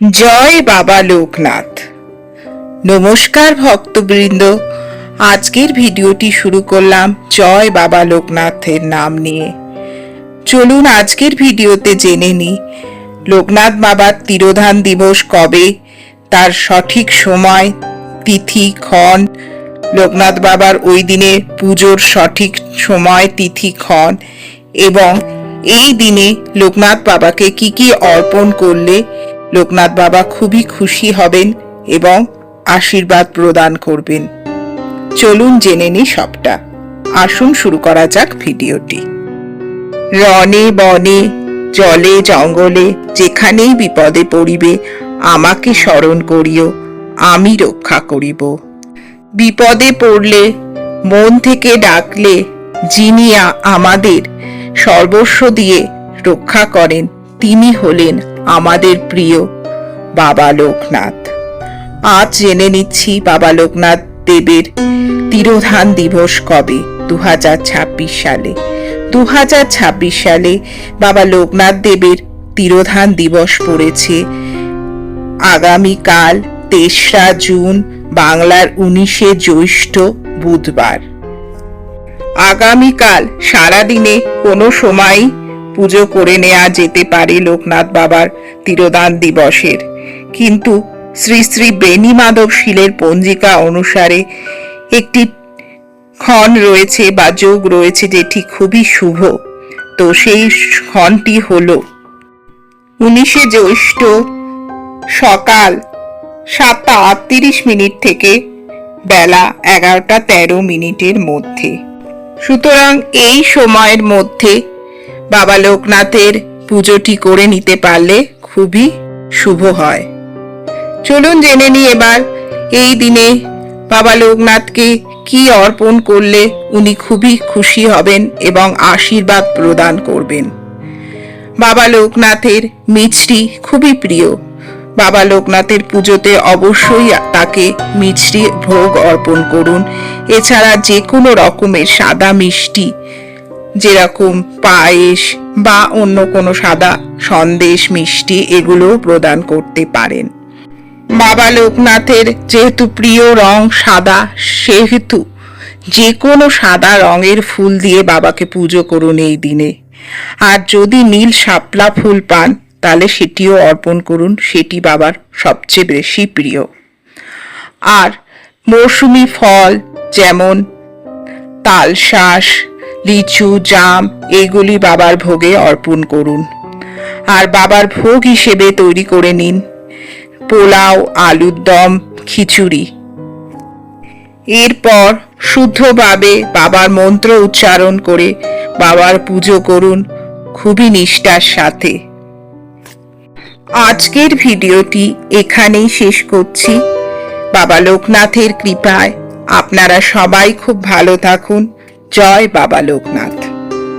জয় বাবা লোকনাথ। নমস্কার ভক্তবৃন্দ, আজকের ভিডিওটি শুরু করলাম জয় বাবা লোকনাথের নাম নিয়ে। চলুন আজকের ভিডিওতে জেনে নিই লোকনাথ বাবার তিরোধান দিবস কবে, তার সঠিক সময়, তিথি, ক্ষণ, লোকনাথ বাবার ওই দিনে পুজোর সঠিক সময়, তিথি, ক্ষণ এবং এই দিনে লোকনাথ বাবাকে কি কি অর্পণ করলে লোকনাথ বাবা খুবই খুশি হবেন এবং আশীর্বাদ প্রদান করবেন। চলুন জেনে নিই সবটা। আসুন শুরু করা যাক ভিডিওটি। রণে বনে জলে জঙ্গলে যেখানেই বিপদে পড়িবে আমাকে স্মরণ করিও, আমি রক্ষা করিব। বিপদে পড়লে মন থেকে ডাকলে যিনি আমাদের সর্বস্ব দিয়ে রক্ষা করেন তিনি হলেন আমাদের প্রিয় বাবা লোকনাথ। আজ জেনে নিচ্ছি বাবা লোকনাথ দেবের তিরোধান দিবস কবে। 2026 সালে। 2026 সালে বাবা লোকনাথ দেবের তিরোধান দিবস পড়েছে আগামীকাল 3রা জুন, বাংলার 19শে জ্যৈষ্ঠ, বুধবার। আগামীকাল সারাদিনে কোনো সময় পুজো করে নেওয়া যেতে পারে লোকনাথ বাবার তিরোধান দিবসের, কিন্তু শ্রী শ্রী বেণী মাধব শীলের পঞ্জিকা অনুসারে একটি ক্ষণ রয়েছে বা যোগ রয়েছে যেটি খুবই শুভ। তো সেই ক্ষণটি হলো 19শে জ্যৈষ্ঠ সকাল 7:38 থেকে বেলা 11:13 মধ্যে। সুতরাং এই সময়ের মধ্যে বাবা লোকনাথের পুজোটি করে নিতে পারলে খুবই শুভ হয়। চলুন জেনে নিই এবার এই দিনে বাবা লোকনাথকে কি অর্পণ করলে উনি খুবই খুশি হবেন এবং আশীর্বাদ প্রদান করবেন। বাবা লোকনাথের মিষ্টি খুবই প্রিয়। বাবা লোকনাথের পুজোতে অবশ্যই তাকে মিষ্টি ভোগ অর্পণ করুন। এছাড়া যে কোনো রকমের সাদা মিষ্টি, যেরকম পায়েস বা অন্য কোনো সাদা সন্দেশ, মিষ্টি, এগুলোও প্রদান করতে পারেন। বাবা লোকনাথের যেহেতু প্রিয় রং সাদা, সেহেতু যে কোনো সাদা রঙের ফুল দিয়ে বাবাকে পুজো করুন এই দিনে। আর যদি নীল শাপলা ফুল পান তাহলে সেটিও অর্পণ করুন, সেটি বাবার সবচেয়ে বেশি প্রিয়। আর মৌসুমি ফল যেমন তালশাঁস, লিচু, জাম এগুলি বাবার ভোগে অর্পণ করুন। আর বাবার ভোগ হিসেবে তৈরি করে নিন পোলাও, আলুর দম, খিচুড়ি। এরপর শুদ্ধভাবে বাবার মন্ত্র উচ্চারণ করে বাবার পুজো করুন খুবই নিষ্ঠার সাথে। আজকের ভিডিওটি এখানেই শেষ করছি। বাবা লোকনাথের কৃপায় আপনারা সবাই খুব ভালো থাকুন। জয় বাবা লোকনাথ।